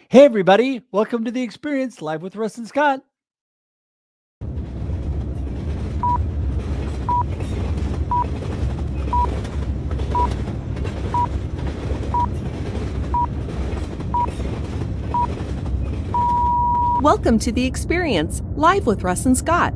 Hey, everybody. Welcome to The Experience, live with Russ and Scott. Welcome to The Experience, live with Russ and Scott.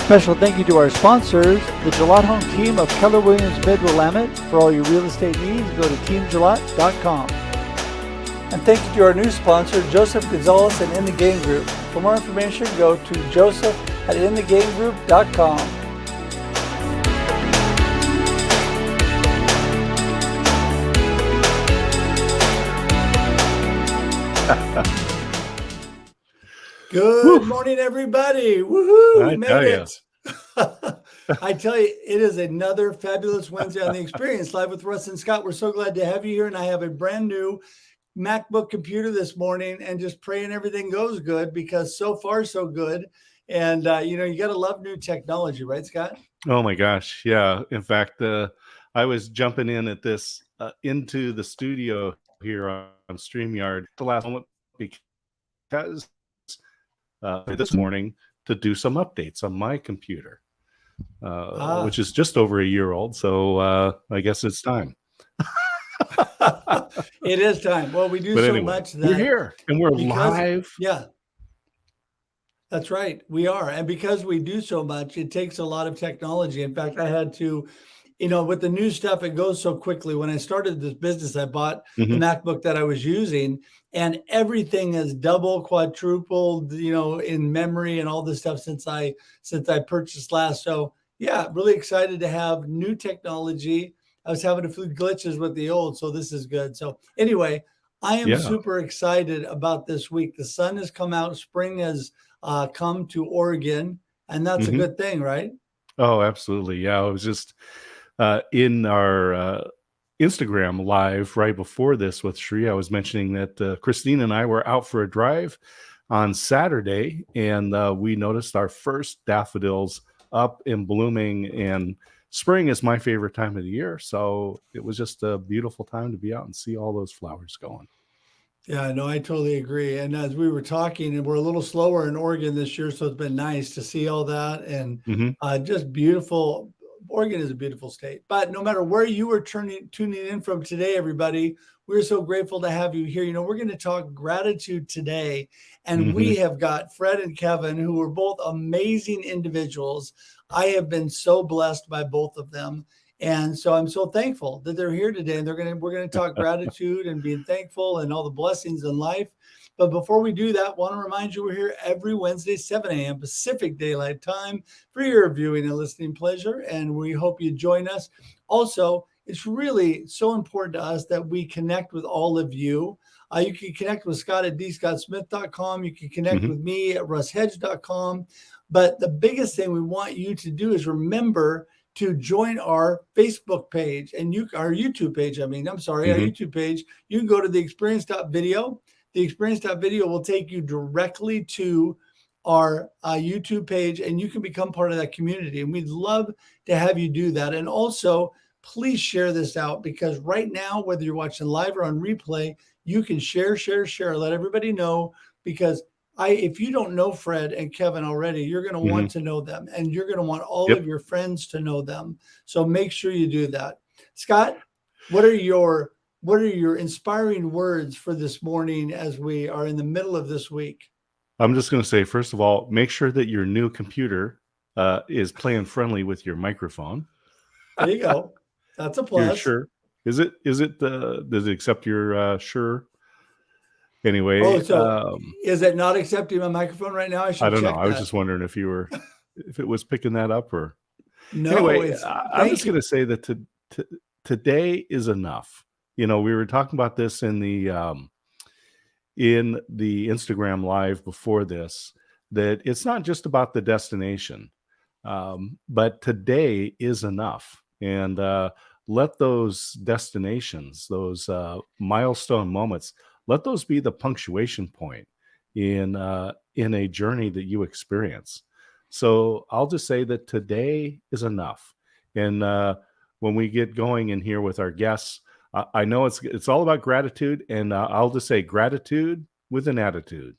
Special thank you to our sponsors, the Gillette Home team of Keller Williams Midwillamette. For all your real estate needs, go to teamgillette.com. And thank you to our new sponsor, Joseph Gonzalez and In the Game Group. For more information, go to joseph@inthegamegroup.com. Good morning, everybody. Woohoo! We made it. I tell you, it is another fabulous Wednesday on The Experience, live with Russ and Scott. We're so glad to have you here, and I have a brand new MacBook computer this morning, and just praying everything goes good, because so far so good. And you got to love new technology, right, Scott? Oh my gosh, yeah. In fact, I was jumping in at this into the studio here on StreamYard the last moment because this morning to do some updates on my computer, which is just over a year old. So I guess it's time. It is time. Well, we do much that we're here and we're live. Yeah, that's right. We are. And because we do so much, it takes a lot of technology. In fact, I had to, with the new stuff, it goes so quickly. When I started this business, I bought the MacBook that I was using, and everything has double, quadrupled, in memory and all this stuff since I purchased last. So yeah, really excited to have new technology. I was having a few glitches with the old, so this is good. So anyway, I am super excited about this week. The sun has come out. Spring has come to Oregon, and that's a good thing, right? Oh, absolutely. Yeah, I was just in our Instagram live right before this with Sri. I was mentioning that Christine and I were out for a drive on Saturday, and we noticed our first daffodils up and blooming, and spring is my favorite time of the year. So it was just a beautiful time to be out and see all those flowers going. Yeah, no, I totally agree. And as we were talking, and we're a little slower in Oregon this year, so it's been nice to see all that, and just beautiful. Oregon is a beautiful state. But no matter where you are tuning in from today, everybody, we're so grateful to have you here. We're going to talk gratitude today, and we have got Fred and Kevin, who are both amazing individuals. I have been so blessed by both of them. And so I'm so thankful that they're here today, and we're going to talk gratitude and being thankful and all the blessings in life. But before we do that, I want to remind you we're here every Wednesday, 7 a.m. Pacific Daylight Time for your viewing and listening pleasure, and we hope you join us. Also, it's really so important to us that we connect with all of you. You can connect with Scott at dscottsmith.com. You can connect with me at russhedge.com. But the biggest thing we want you to do is remember to join our Facebook page and our YouTube page. Our YouTube page. You can go to theexperience.video. The experience.video will take you directly to our YouTube page, and you can become part of that community. And we'd love to have you do that. And also, please share this out, because right now, whether you're watching live or on replay, you can share, let everybody know, because if you don't know Fred and Kevin already, you're going to want to know them, and you're going to want all of your friends to know them. So make sure you do that. Scott, what are your what are your inspiring words for this morning as we are in the middle of this week? I'm just going to say, first of all, make sure that your new computer is playing friendly with your microphone. There you go. That's a You're plus. sure? Does it accept your sure? Anyway, Oh, so is it not accepting my microphone right now? I should I don't know. check I was that. just wondering if it was picking that up or. No, Anyway, it's I'm just going to say that today is enough. We were talking about this in the Instagram live before this, that it's not just about the destination, but today is enough. And let those destinations, those milestone moments, let those be the punctuation point in a journey that you experience. So I'll just say that today is enough. And when we get going in here with our guests, I know it's all about gratitude, and I'll just say gratitude with an attitude.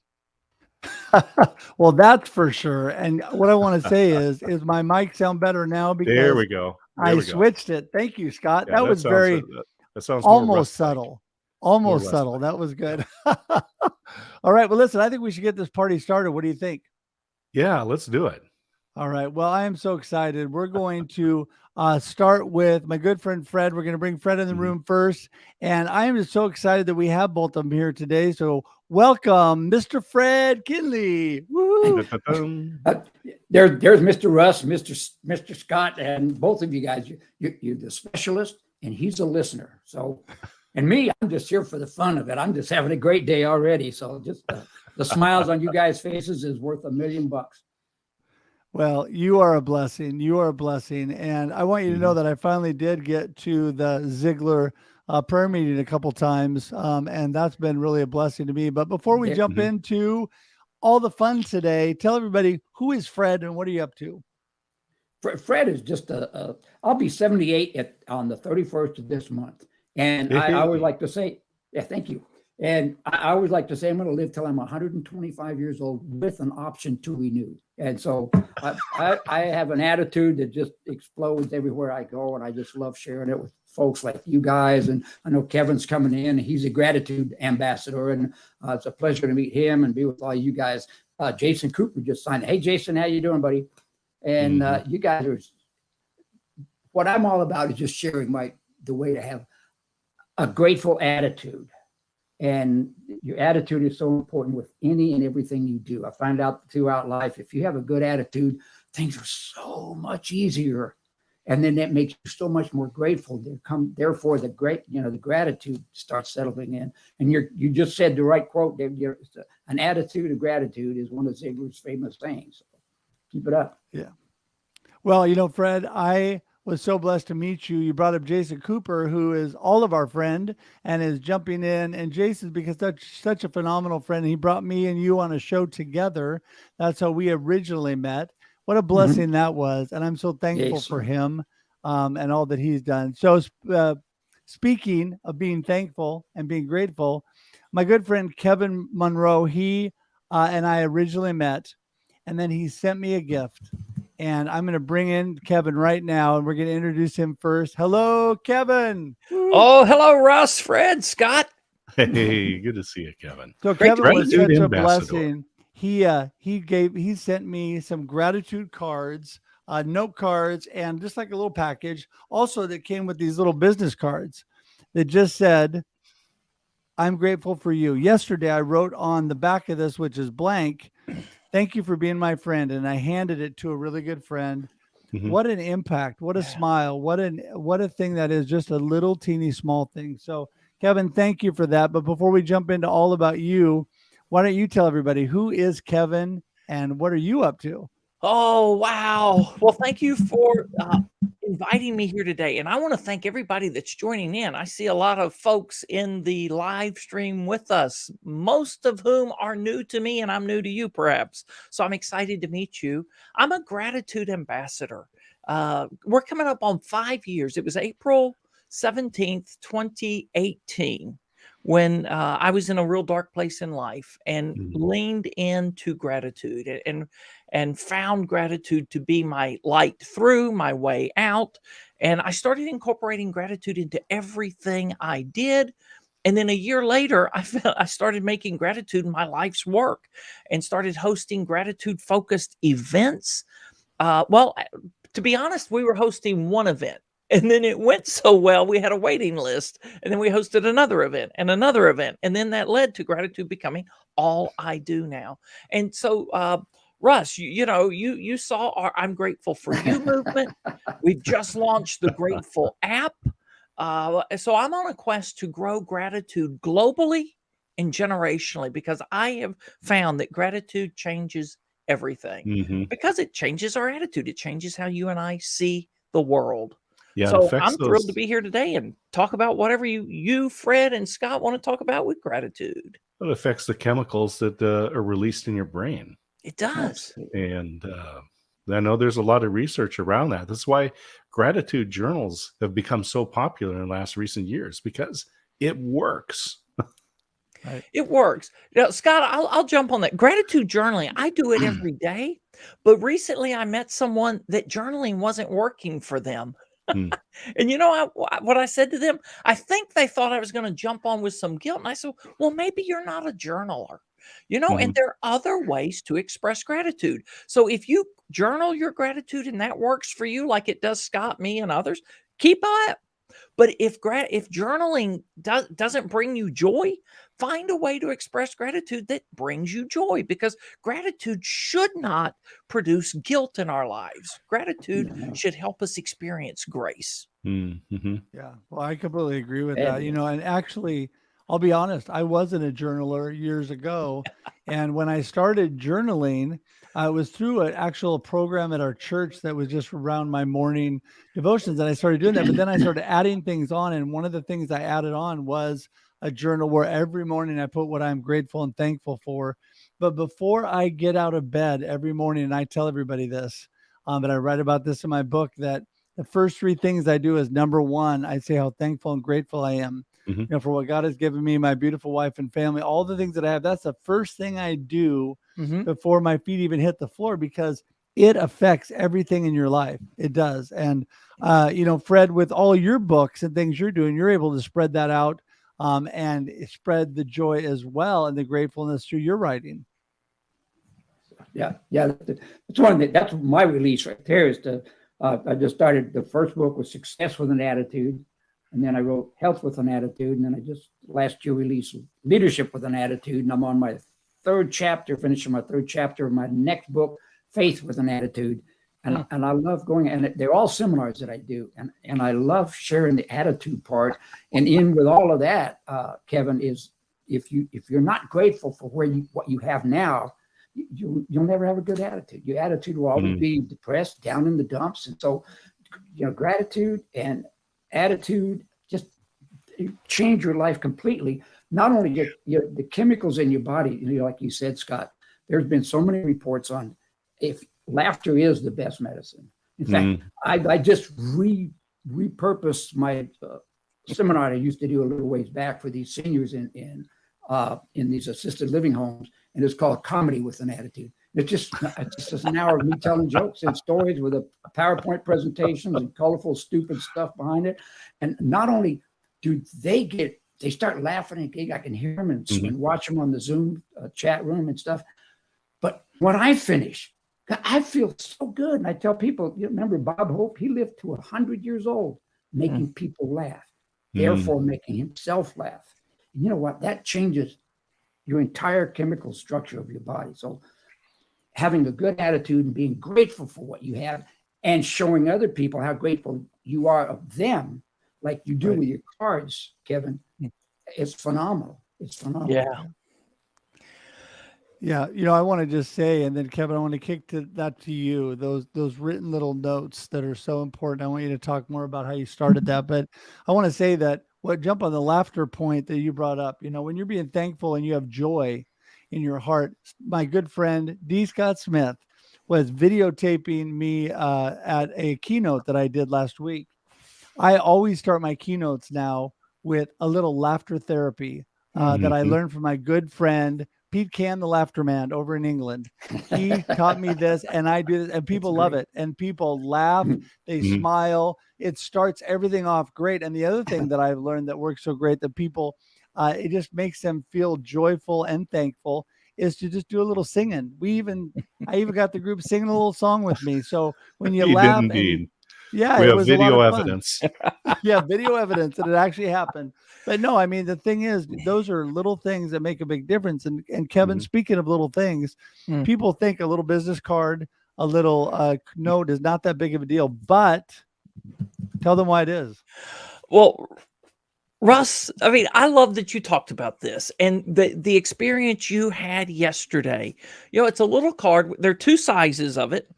Well, that's for sure. And what I want to say is my mic sound better now because There we go. I switched it. Thank you, Scott. Yeah, that was very that sounds more almost Russ-like. subtle. Almost subtle. That was good. All right. Well, listen, I think we should get this party started. What do you think? Yeah, let's do it. All right. Well, I am so excited. We're going to start with my good friend Fred. We're going to bring Fred in the room first. And I am just so excited that we have both of them here today. So welcome, Mr. Fred Kienle. Woo! There's Mr. Russ, Mr. Scott, and both of you guys. You're the specialist, and he's a listener. So, and me, I'm just here for the fun of it. I'm just having a great day already. So just the smiles on you guys' faces is worth $1 million. Well, you are a blessing. You are a blessing. And I want you to know that I finally did get to the Ziegler prayer meeting a couple times. And that's been really a blessing to me. But before we jump into all the fun today, tell everybody, who is Fred and what are you up to? Fred is just I'll be 78 on the 31st of this month. And I always like to say, yeah, thank you. And I always like to say I'm going to live till I'm 125 years old with an option to renew. And so I have an attitude that just explodes everywhere I go. And I just love sharing it with folks like you guys. And I know Kevin's coming in. He's a gratitude ambassador. And it's a pleasure to meet him and be with all you guys. Jason Cooper just signed. Hey, Jason, how you doing, buddy? And you guys are, what I'm all about is just sharing the way to have a grateful attitude. And your attitude is so important with any and everything you do. I find out throughout life, if you have a good attitude, things are so much easier. And then that makes you so much more grateful. Therefore, the gratitude starts settling in. And you just said the right quote, Dave. An attitude of gratitude is one of Ziegler's famous sayings. So keep it up. Yeah. Well, Fred, I was so blessed to meet you. You brought up Jason Cooper, who is all of our friend and is jumping in. And Jason's because that's such a phenomenal friend. He brought me and you on a show together. That's how we originally met. What a blessing that was. And I'm so thankful for him and all that he's done. So speaking of being thankful and being grateful, my good friend Kevin Monroe, he and I originally met, and then he sent me a gift. And I'm going to bring in Kevin right now, and we're going to introduce him first. Hello, Kevin. Oh, hello, Russ, Fred, Scott. Hey, good to see you, Kevin. So Kevin was such a blessing. He sent me some gratitude cards, note cards, and just like a little package also that came with these little business cards that just said, I'm grateful for you. Yesterday, I wrote on the back of this, which is blank, thank you for being my friend. And I handed it to a really good friend. What an impact. What a smile. What a thing that is, just a little teeny small thing. So Kevin, thank you for that. But before we jump into all about you, why don't you tell everybody who is Kevin and what are you up to? Oh, wow. Well, thank you for inviting me here today. And I want to thank everybody that's joining in. I see a lot of folks in the live stream with us, most of whom are new to me and I'm new to you perhaps. So I'm excited to meet you. I'm a gratitude ambassador. We're coming up on 5 years. It was April 17th, 2018. when I was in a real dark place in life and Mm. leaned into gratitude and found gratitude to be my light through, my way out. And I started incorporating gratitude into everything I did. And then a year later, I started making gratitude my life's work and started hosting gratitude focused events. To be honest, we were hosting one event. And then it went so well, we had a waiting list. And then we hosted another event and another event. And then that led to gratitude becoming all I do now. And so, Russ, you saw our I'm Grateful for You movement. We've just launched the Grateful app. So I'm on a quest to grow gratitude globally and generationally because I have found that gratitude changes everything Mm-hmm. because it changes our attitude. It changes how you and I see the world. Yeah, it So affects I'm thrilled to those. be here today and talk about whatever you, Fred and Scott want to talk about with gratitude. It affects the chemicals that are released in your brain. It does. And I know there's a lot of research around that. That's why gratitude journals have become so popular in the last recent years, because it works. Right. It works. Now, Scott, I'll jump on that. Gratitude journaling, I do it every day. But recently I met someone that journaling wasn't working for them. Hmm. And you know what I said to them? I think they thought I was going to jump on with some guilt. And I said, well, maybe you're not a journaler, and there are other ways to express gratitude. So if you journal your gratitude and that works for you, like it does Scott, me, and others, keep at it. But if journaling doesn't bring you joy, find a way to express gratitude that brings you joy, because gratitude should not produce guilt in our lives. Gratitude should help us experience grace. Mm-hmm. Yeah. Well, I completely agree with Yeah, that. And actually, I'll be honest, I wasn't a journaler years ago. And when I started journaling, it was through an actual program at our church that was just around my morning devotions. And I started doing that. But then I started adding things on. And one of the things I added on was a journal where every morning I put what I'm grateful and thankful for. But before I get out of bed every morning, and I tell everybody this, but I write about this in my book, that the first three things I do is, number one, I say how thankful and grateful I am, for what God has given me, my beautiful wife and family, all the things that I have. That's the first thing I do before my feet even hit the floor, because it affects everything in your life. It does. And, Fred, with all your books and things you're doing, you're able to spread that out and spread the joy as well and the gratefulness through your writing. Yeah. That's my release right there. Is to I just started. The first book was Success with an Attitude, and then I wrote Health with an Attitude, and then I just last year released Leadership with an Attitude, and I'm on my finishing my third chapter of my next book, Faith with an Attitude. And I love going, and they're all seminars that I do, and I love sharing the attitude part. And in with all of that, Kevin, is if you're not grateful for what you have now, you'll never have a good attitude. Your attitude will always be depressed, down in the dumps. And so, gratitude and attitude just change your life completely. Not only the chemicals in your body, like you said, Scott, there's been so many reports on if laughter is the best medicine. In fact, I just repurposed my seminar I used to do a little ways back for these seniors in these assisted living homes, and it's called Comedy with an Attitude. It's just an hour of me telling jokes and stories with a PowerPoint presentations and colorful, stupid stuff behind it. And not only do they start laughing, and I can hear them and watch them on the Zoom chat room and stuff. But when I finish, I feel so good. And I tell people, remember Bob Hope? He lived to 100 years old, making people laugh, therefore making himself laugh. And you know what? That changes your entire chemical structure of your body. So having a good attitude and being grateful for what you have and showing other people how grateful you are of them, like you do with your cards, Kevin, it's phenomenal. It's phenomenal. Yeah. Yeah, I want to just say, and then Kevin, I want to kick that to you. Those written little notes that are so important. I want you to talk more about how you started that, but I want to say that jump on the laughter point that you brought up. When you're being thankful and you have joy in your heart. My good friend D. Scott Smith was videotaping me at a keynote that I did last week. I always start my keynotes now with a little laughter therapy. that I learned from my good friend Pete Kienle, the Laughter Man over in England. He taught me this, and I do this, and people love it, and people laugh, they smile. It starts everything off great. And the other thing that I've learned that works so great that people, it just makes them feel joyful and thankful, is to just do a little singing. I even got the group singing a little song with me. So when you laugh, and yeah, we it have was a lot video of fun. evidence. Yeah, video evidence that it actually happened. But no, I mean, the thing is, those are little things that make a big difference. And Kevin, speaking of little things, people think a little business card, a little note is not that big of a deal, but tell them why it is. Well, Russ, I mean, I love that you talked about this and the experience you had yesterday. You know, it's a little card. There are two sizes of it.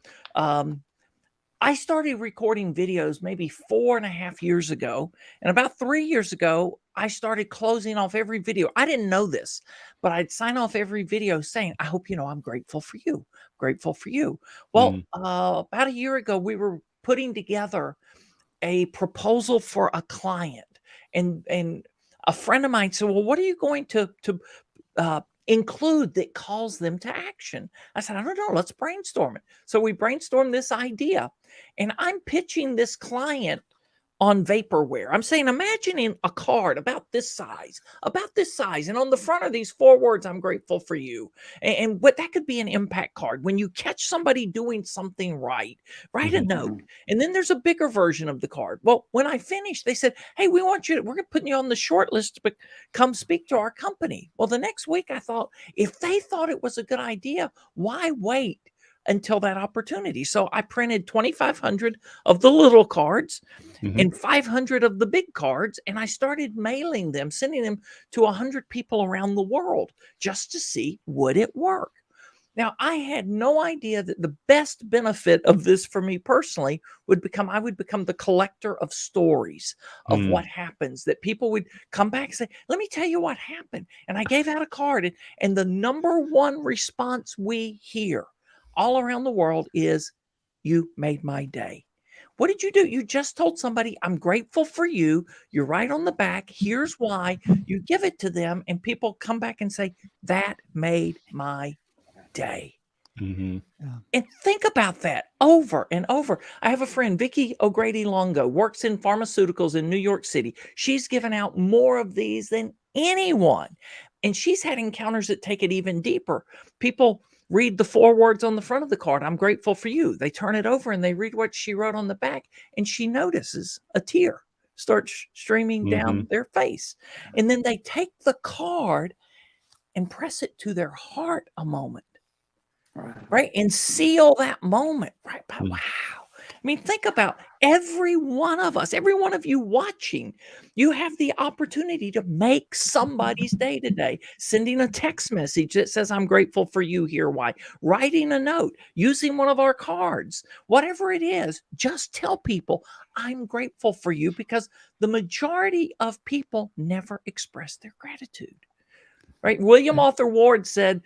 I started recording videos maybe 4.5 years ago. And about 3 years ago, I started closing off every video. I didn't know this, but I'd sign off every video saying, I hope you know I'm grateful for you. Grateful for you. Well, about a year ago, we were putting together a proposal for a client. And a friend of mine said, well, what are you going to include that calls them to action? I said, I don't know. Let's brainstorm it. So we brainstormed this idea, and I'm pitching this client on vaporware. I'm saying, imagining a card about this size, and on the front of these 4 words, I'm grateful for you. And what that could be an impact card. When you catch somebody doing something right, write a note. And then there's a bigger version of the card. Well, when I finished, they said, hey, we're going to put you on the short list to come speak to our company. Well, the next week I thought, if they thought it was a good idea, why wait until that opportunity? So I printed 2,500 of the little cards and 500 of the big cards, and I started mailing them, sending them to 100 people around the world just to see, would it work? Now, I had no idea that the best benefit of this for me personally I would become the collector of stories of what happens, that people would come back and say, let me tell you what happened. And I gave out a card, and the number one response we hear all around the world is, you made my day. What did you do? You just told somebody, I'm grateful for you. You're right on the back. Here's why. You give it to them, and people come back and say, that made my day. And think about that over and over. I have a friend, Vicki O'Grady Longo, works in pharmaceuticals in New York City. She's given out more of these than anyone. And she's had encounters that take it even deeper. People read the 4 words on the front of the card, I'm grateful for you. They turn it over and they read what she wrote on the back, and she notices a tear start streaming down their face. And then they take the card and press it to their heart a moment, right? And seal that moment, right? Wow. I mean, think about every one of us, every one of you watching. You have the opportunity to make somebody's day today, sending a text message that says, I'm grateful for you, here why, writing a note, using one of our cards, whatever it is. Just tell people, I'm grateful for you, because the majority of people never express their gratitude, right? William Arthur Ward said,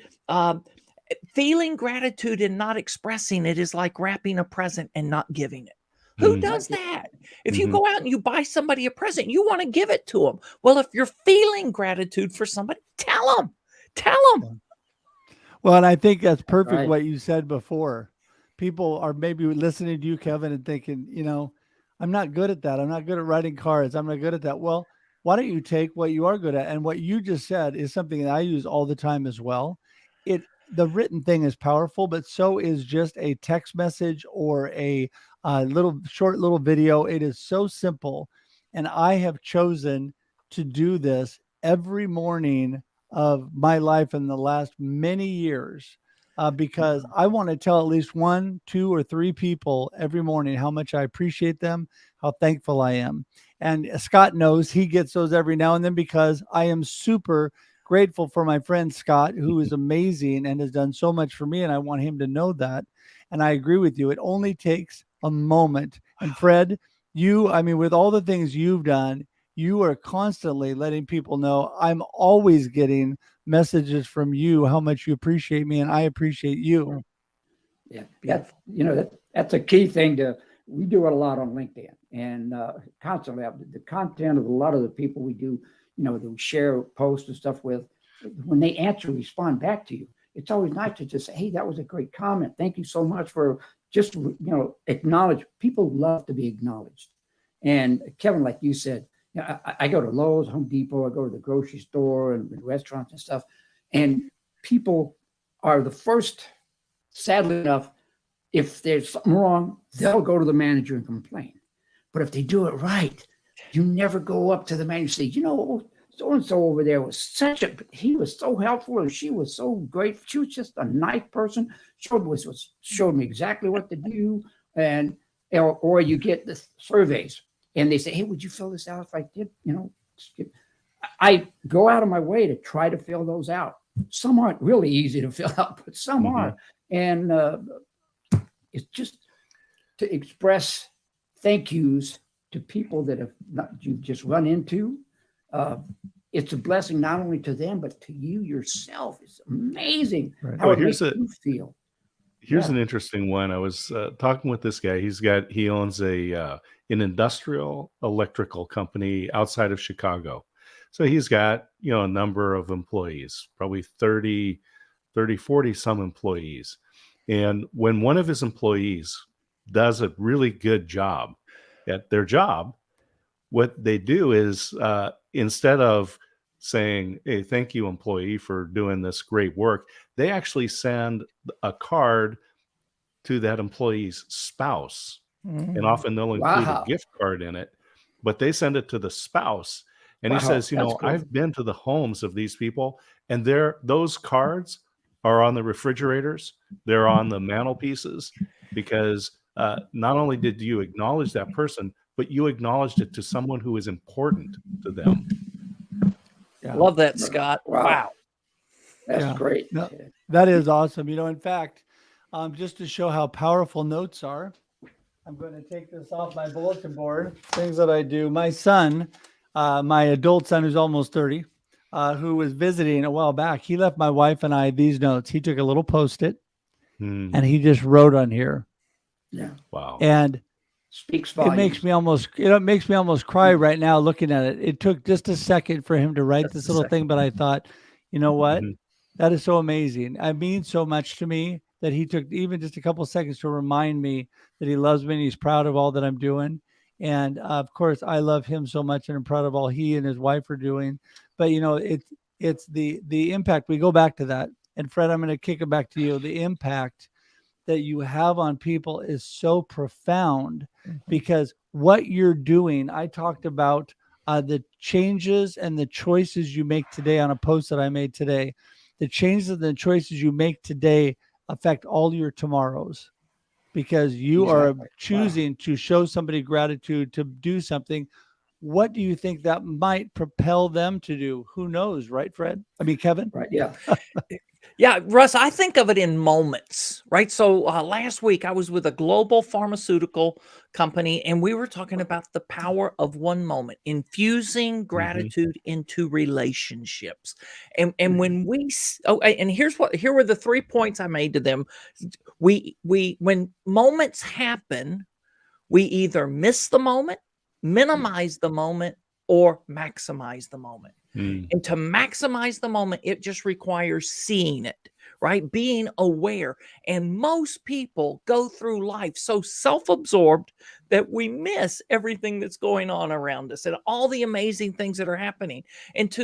feeling gratitude and not expressing it is like wrapping a present and not giving it. Who does that? If you go out and you buy somebody a present, you want to give it to them. Well, if you're feeling gratitude for somebody, tell them. Well, and I think that's perfect what you said before. People are maybe listening to you, Kevin, and thinking, you know, I'm not good at that. I'm not good at writing cards. I'm not good at that. Well, why don't you take what you are good at? And what you just said is something that I use all the time as well. The written thing is powerful, but so is just a text message or a short little video. It is so simple. And I have chosen to do this every morning of my life in the last many years because I want to tell at least 1, 2, or 3 people every morning how much I appreciate them, how thankful I am. And Scott knows he gets those every now and then, because I am super grateful for my friend Scott, who is amazing and has done so much for me, and I want him to know that. And I agree with you. It only takes a moment. And Fred, with all the things you've done, you are constantly letting people know, I'm always getting messages from you, how much you appreciate me, and I appreciate you. Yeah, that's a key thing. We do it a lot on LinkedIn, and constantly the content of a lot of the people we do that we share posts and stuff with, when they respond back to you, it's always nice to just say, hey, that was a great comment. Thank you so much for just, acknowledge. People love to be acknowledged. And Kevin, like you said, I go to Lowe's, Home Depot, I go to the grocery store and restaurants and stuff, and people are the first, sadly enough, if there's something wrong, they'll go to the manager and complain. But if they do it right, you never go up to the manager and say, so-and-so over there was he was so helpful, and she was so great. She was just a nice person, showed me exactly what to do. Or you get the surveys and they say, hey, would you fill this out if I did? I go out of my way to try to fill those out. Some aren't really easy to fill out, but some are. And it's just to express thank yous to people that you've just run into. It's a blessing not only to them, but to you yourself. It's amazing how it makes you feel. Here's an interesting one. I was talking with this guy. He owns an industrial electrical company outside of Chicago. So he's got, a number of employees, probably 30, 40 some employees. And when one of his employees does a really good job at their job, what they do is instead of saying, hey, thank you, employee, for doing this great work, they actually send a card to that employee's spouse. And often they'll include a gift card in it, but they send it to the spouse. And he says, cool. I've been to the homes of these people, and those cards are on the refrigerators. They're on the mantelpieces, because not only did you acknowledge that person, but you acknowledged it to someone who is important to them. Yeah. Love that, Scott. Wow. That's great. No, that is awesome. In fact, just to show how powerful notes are, I'm going to take this off my bulletin board, things that I do. My son, my adult son, who's almost 30, who was visiting a while back, he left my wife and I these notes. He took a little Post-it and he just wrote on here. Yeah. Wow. And speaks volumes. It makes me almost cry right now looking at it. It took just a second for him to write this little thing, but I thought, you know what? That is so amazing. It means so much to me that he took even just a couple of seconds to remind me that he loves me and he's proud of all that I'm doing. And of course, I love him so much and I'm proud of all he and his wife are doing. But it's the impact. We go back to that. And Fred, I'm going to kick it back to you. The impact that you have on people is so profound, because what you're doing, I talked about the changes and the choices you make today on a post that I made today. The changes and the choices you make today affect all your tomorrows, because you are choosing to show somebody gratitude, to do something. What do you think that might propel them to do? Who knows, right, Fred? I mean, Kevin? Right, yeah. Yeah, Russ, I think of it in moments, right? So last week I was with a global pharmaceutical company, and we were talking about the power of one moment, infusing gratitude into relationships. And when here were the 3 points I made to them. When moments happen, we either miss the moment, minimize the moment, or maximize the moment. And to maximize the moment, it just requires seeing it, right? Being aware. And most people go through life so self-absorbed that we miss everything that's going on around us and all the amazing things that are happening. And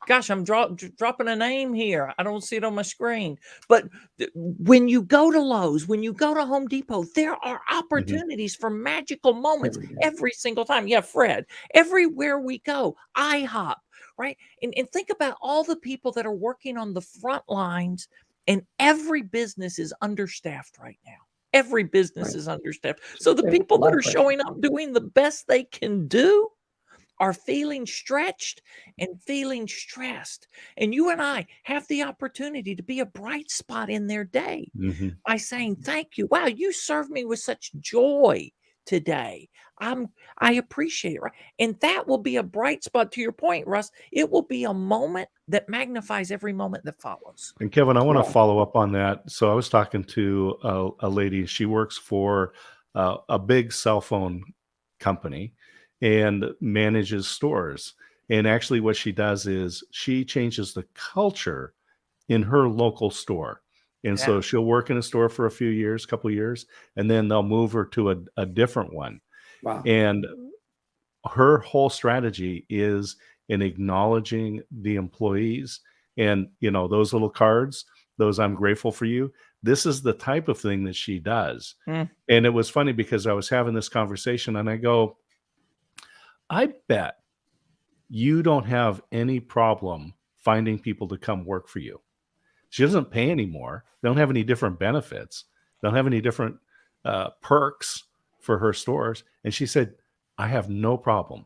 gosh, I'm dropping a name here. I don't see it on my screen. But when you go to Lowe's, when you go to Home Depot, there are opportunities for magical moments every single time. Yeah, Fred, everywhere we go, IHOP, right? And think about all the people that are working on the front lines, and every business is understaffed right now. Every business is understaffed. So the people that are showing up doing the best they can do are feeling stretched and feeling stressed. And you and I have the opportunity to be a bright spot in their day by saying, thank you. Wow, you served me with such joy today. I appreciate it. Right? And that will be a bright spot. To your point, Russ, it will be a moment that magnifies every moment that follows. And Kevin, I want to follow up on that. So I was talking to a lady. She works for a big cell phone company and manages stores. And actually what she does is she changes the culture in her local store. And so she'll work in a store for a few years, couple years, and then they'll move her to a different one. Wow. And her whole strategy is in acknowledging the employees and, you know, those little cards, those I'm grateful for you. This is the type of thing that she does. And it was funny because I was having this conversation and I go, I bet you don't have any problem finding people to come work for you. She doesn't pay anymore. They don't have any different benefits. They don't have any different perks for her stores. And she said, I have no problem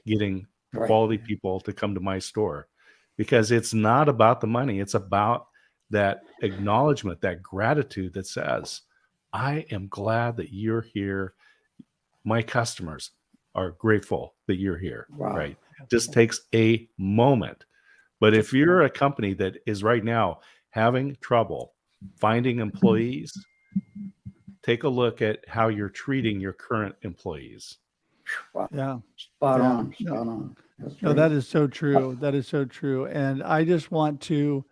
getting quality people to come to my store because it's not about the money. It's about that acknowledgement, that gratitude that says, I am glad that you're here. My customers are grateful that you're here. Right. Just takes a moment. But if you're a company that is right now having trouble finding employees, take a look at how you're treating your current employees. Wow. Yeah. Spot on. Spot on. No, that is so true. That is so true. And I just want to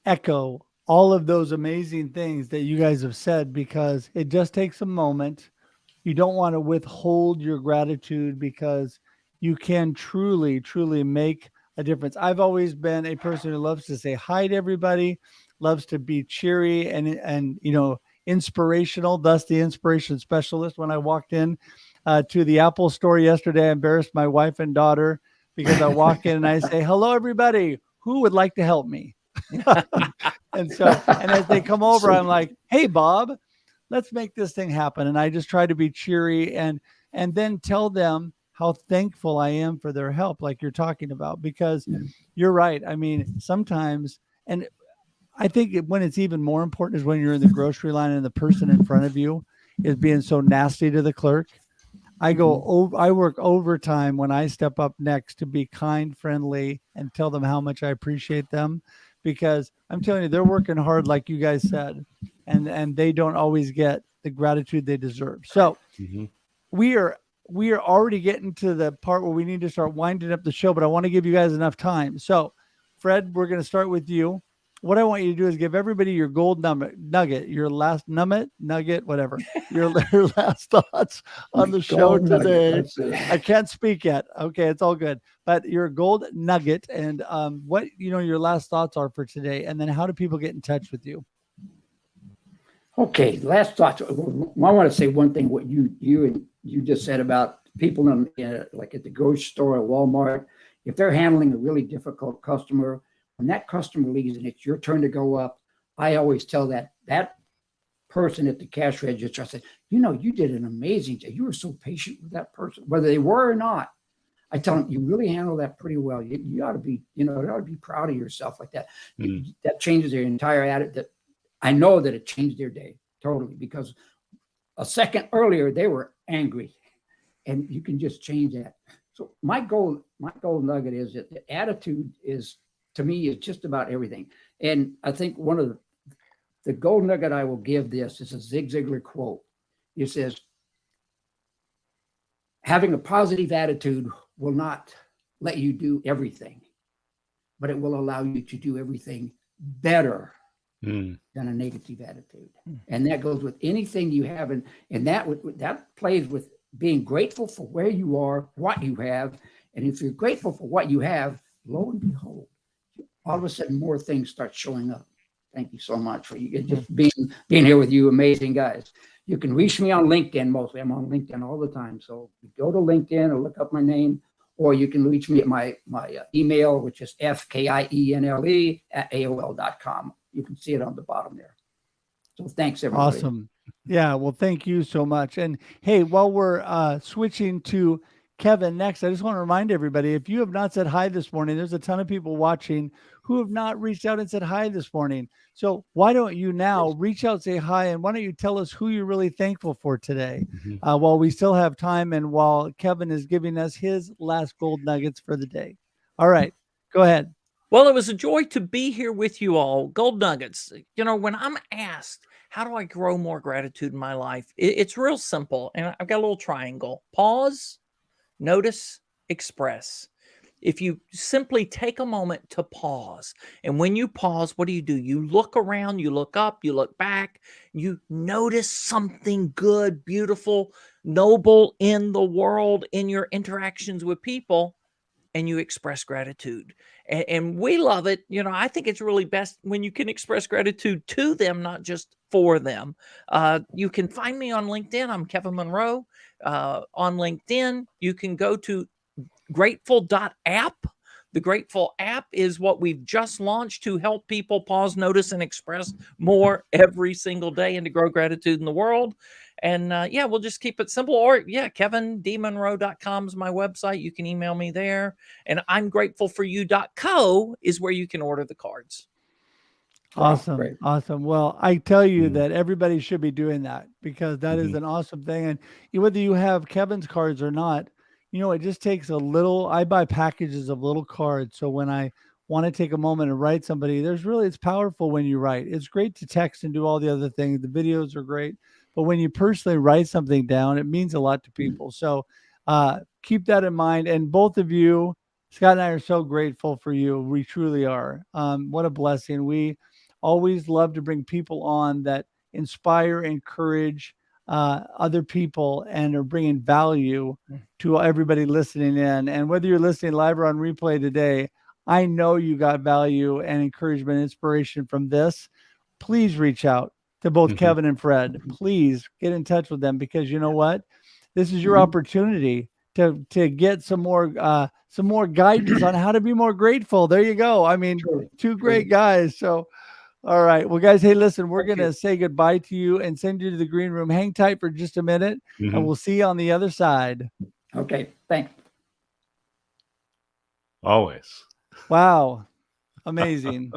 echo all of those amazing things that you guys have said, because it just takes a moment. You don't want to withhold your gratitude because you can truly, truly make a difference. I've always been a person who loves to say hi to everybody, loves to be cheery and you know, inspirational, thus the inspiration specialist. When I walked in to the Apple store yesterday, I embarrassed my wife and daughter because I walk in and I say, hello, everybody, who would like to help me? and as they come over, I'm like, hey, Bob, let's make this thing happen. And I just try to be cheery and then tell them how thankful I am for their help, like you're talking about, because you're right. I mean, sometimes, and I think when it's even more important is when you're in the grocery line and the person in front of you is being so nasty to the clerk. I work overtime when I step up next to be kind, friendly, and tell them how much I appreciate them, because I'm telling you, they're working hard, like you guys said, and they don't always get the gratitude they deserve. So we are already getting to the part where we need to start winding up the show, but I want to give you guys enough time. So Fred, we're going to start with you. What I want you to do is give everybody your gold nugget, your last nugget, whatever, your last thoughts on the show today. I can't speak yet. Okay, it's all good. But your gold nugget and what, you know, your last thoughts are for today, and then how do people get in touch with you? Okay, last thoughts. I want to say one thing. What you just said about people in like at the grocery store or Walmart, if they're handling a really difficult customer, when that customer leaves and it's your turn to go up, I always tell that person at the cash register, I said, you know, you did an amazing job. You were so patient with that person, whether they were or not. I tell them, you really handled that pretty well. You ought to be, you know, you ought to be proud of yourself like that. That changes their entire attitude. I know that it changed their day totally, because a second earlier they were angry, and you can just change that. So my gold nugget is that the attitude is, to me, is just about everything. And I think one of the gold nugget I will give this is a Zig Ziglar quote. It says, having a positive attitude will not let you do everything, but it will allow you to do everything better than a negative attitude. And that goes with anything you have. And that plays with being grateful for where you are, what you have. And if you're grateful for what you have, lo and behold, all of a sudden more things start showing up. Thank you so much for you just being here with you, amazing guys. You can reach me on LinkedIn mostly. I'm on LinkedIn all the time. So go to LinkedIn or look up my name, or you can reach me at my email, which is fkienle@aol.com. You can see it on the bottom there. So thanks, everybody. Awesome. Yeah, well, thank you so much. And hey, while we're switching to Kevin next, I just want to remind everybody, if you have not said hi this morning, there's a ton of people watching who have not reached out and said hi this morning. So why don't you now reach out, say hi, and why don't you tell us who you're really thankful for today while we still have time and while Kevin is giving us his last gold nuggets for the day. All right, go ahead. Well, it was a joy to be here with you all. Gold nuggets. When I'm asked, how do I grow more gratitude in my life? It's real simple. And I've got a little triangle: pause, notice, express. If you simply take a moment to pause, and when you pause, what do? You look around, you look up, you look back, you notice something good, beautiful, noble in the world, in your interactions with people, and you express gratitude. And we love it. I think it's really best when you can express gratitude to them, not just for them. You can find me on LinkedIn. I'm Kevin Monroe. On LinkedIn, you can go to grateful.app. The Grateful app is what we've just launched to help people pause, notice, and express more every single day, and to grow gratitude in the world. And we'll just keep it simple. Or KevinDmonroe.com is my website. You can email me there. And I'mGratefulForYou.co is where you can order the cards. Awesome. Great. Awesome. Well, I tell you that everybody should be doing that, because that is an awesome thing. And whether you have Kevin's cards or not, it just takes a little. I buy packages of little cards. So when I want to take a moment and write somebody, it's powerful when you write. It's great to text and do all the other things. The videos are great. But when you personally write something down, it means a lot to people. So keep that in mind. And both of you, Scott and I, are so grateful for you. We truly are. What a blessing. We always love to bring people on that inspire, encourage other people, and are bringing value to everybody listening in. And whether you're listening live or on replay today, I know you got value and encouragement, inspiration from this. Please reach out to both Kevin and Fred. Please get in touch with them, because you know what? This is your opportunity to get some more guidance on how to be more grateful. There you go. I mean, two great guys. So, all right. Well, guys, hey, listen, we're going to say goodbye to you and send you to the green room. Hang tight for just a minute, and we'll see you on the other side. Okay. Thanks. Always. Wow. Amazing.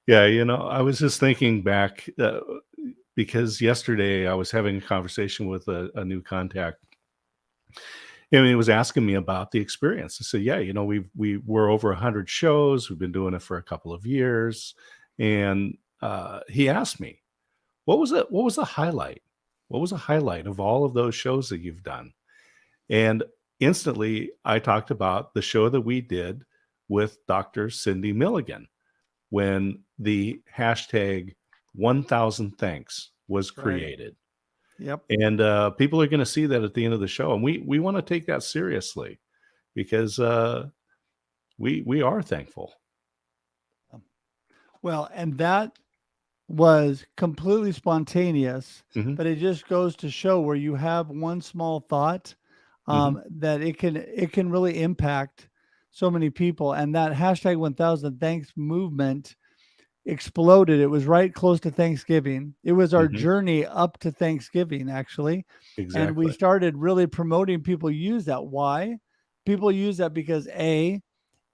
Yeah. I was just thinking back because yesterday I was having a conversation with a new contact. And he was asking me about the experience. I said, yeah, we're over 100 shows. We've been doing it for a couple of years. And he asked me, what was the highlight? What was the highlight of all of those shows that you've done? And instantly I talked about the show that we did with Dr. Cindy Milligan, when the hashtag 1000 thanks was created. Yep. And people are going to see that at the end of the show. And we want to take that seriously, because we are thankful. Well, and that was completely spontaneous, but it just goes to show where you have one small thought that it can really impact so many people. And that hashtag 1000 thanks movement exploded. It was right close to Thanksgiving. It was our journey up to Thanksgiving, actually. Exactly. And we started really promoting people use that. Why? People use that because it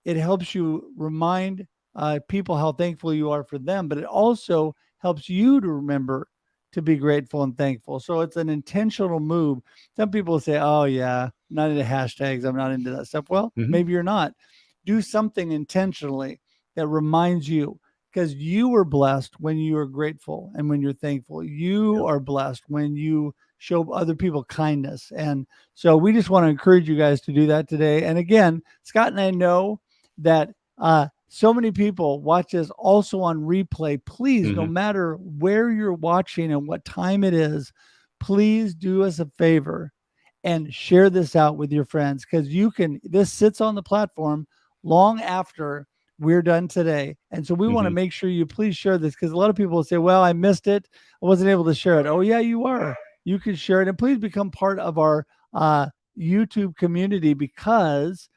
helps you remind people how thankful you are for them, but it also helps you to remember to be grateful and thankful. So it's an intentional move. Some people say, oh yeah, I'm not into hashtags, I'm not into that stuff. Well, maybe you're not. Do something intentionally that reminds you, because you were blessed when you are grateful and when you're thankful. You are blessed when you show other people kindness. And so we just want to encourage you guys to do that today. And again, Scott and I know that so many people watch us also on replay. Please, no matter where you're watching and what time it is, please do us a favor and share this out with your friends, because this sits on the platform long after we're done today. And so we want to make sure you please share this, because a lot of people will say, well, I missed it, I wasn't able to share it. Oh yeah, you are. You can share it. And please become part of our YouTube community, because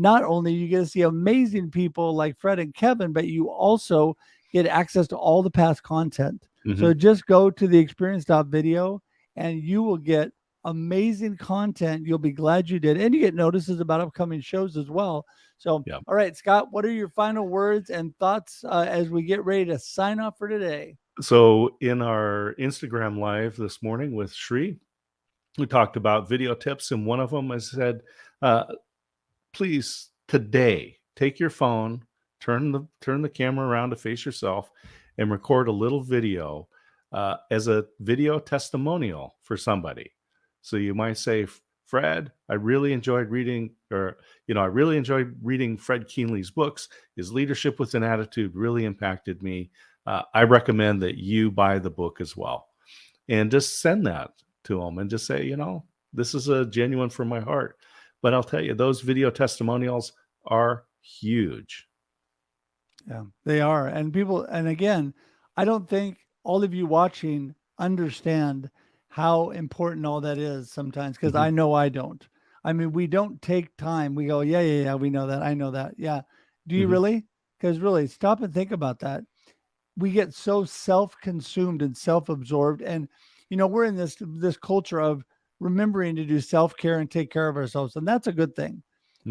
not only you get to see amazing people like Fred and Kevin, but you also get access to all the past content. So just go to the experience.video and you will get amazing content. You'll be glad you did. And you get notices about upcoming shows as well. So, all right, Scott, what are your final words and thoughts as we get ready to sign off for today? So in our Instagram live this morning with Shri, we talked about video tips. And one of them, I said, please today take your phone, turn the camera around to face yourself and record a little video as a video testimonial for somebody. So you might say, Fred, I really enjoyed reading, I really enjoyed reading Fred Kienle's books. His Leadership with an Attitude really impacted me. I recommend that you buy the book as well. And just send that to them and just say, this is a genuine from my heart. But I'll tell you, those video testimonials are huge. Yeah, they are. And again, I don't think all of you watching understand how important all that is sometimes, because I know I don't. I mean, we don't take time. We go, yeah, we know that. I know that. Yeah. Do you really? Because really, stop and think about that. We get so self-consumed and self-absorbed. And, we're in this culture of remembering to do self-care and take care of ourselves. And that's a good thing.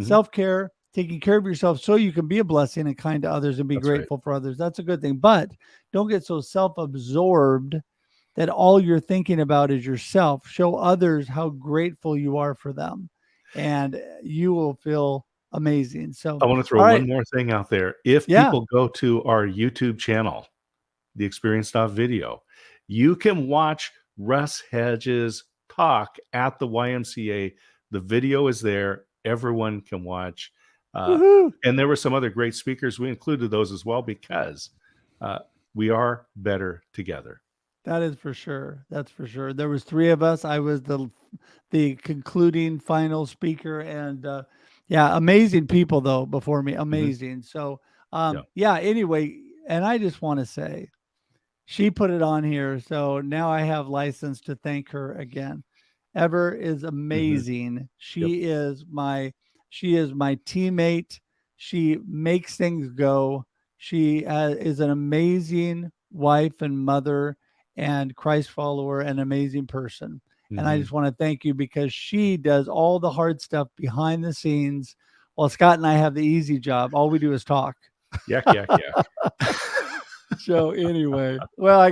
Self-care, taking care of yourself so you can be a blessing and kind to others and be grateful for others. That's a good thing. But don't get so self-absorbed that all you're thinking about is yourself. Show others how grateful you are for them, and you will feel amazing. So I want to throw one more thing out there. If people go to our YouTube channel, The Experience Video, you can watch Russ Hedges talk at the YMCA. The video is there. Everyone can watch. And there were some other great speakers. We included those as well because we are better together. That is for sure. That's for sure. There was 3 of us. I was the concluding final speaker, and amazing people though before me. Amazing. So anyway, and I just want to say she put it on here. So now I have license to thank her again. Ever is amazing. She is my teammate. She makes things go. She is an amazing wife and mother and Christ follower, an amazing person. And I just want to thank you because she does all the hard stuff behind the scenes while Scott and I have the easy job. All we do is talk. Yak. So anyway, well, I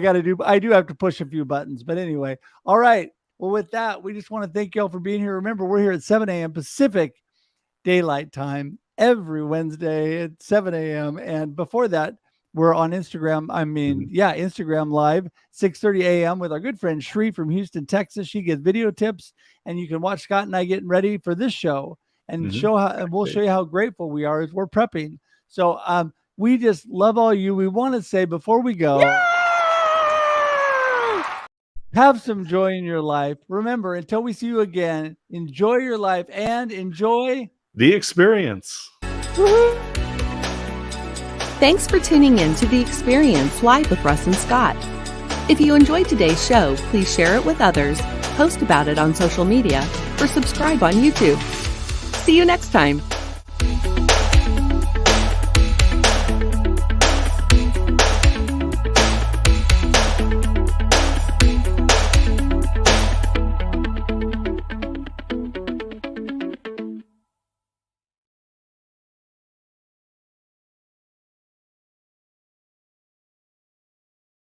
do have to push a few buttons, but anyway. All right. Well, with that, we just want to thank you all for being here. Remember, we're here at 7 a.m. Pacific Daylight Time every Wednesday at 7 a.m. And before that, we're on Instagram. Instagram Live, 6:30 a.m. with our good friend Shree from Houston, Texas. She gets video tips, and you can watch Scott and I getting ready for this show and we'll show you how grateful we are as we're prepping. So we just love all you. We want to say before we go, have some joy in your life. Remember, until we see you again, enjoy your life and enjoy the experience. Woo-hoo. Thanks for tuning in to The Experience Live with Russ and Scott. If you enjoyed today's show, please share it with others, post about it on social media, or subscribe on YouTube. See you next time.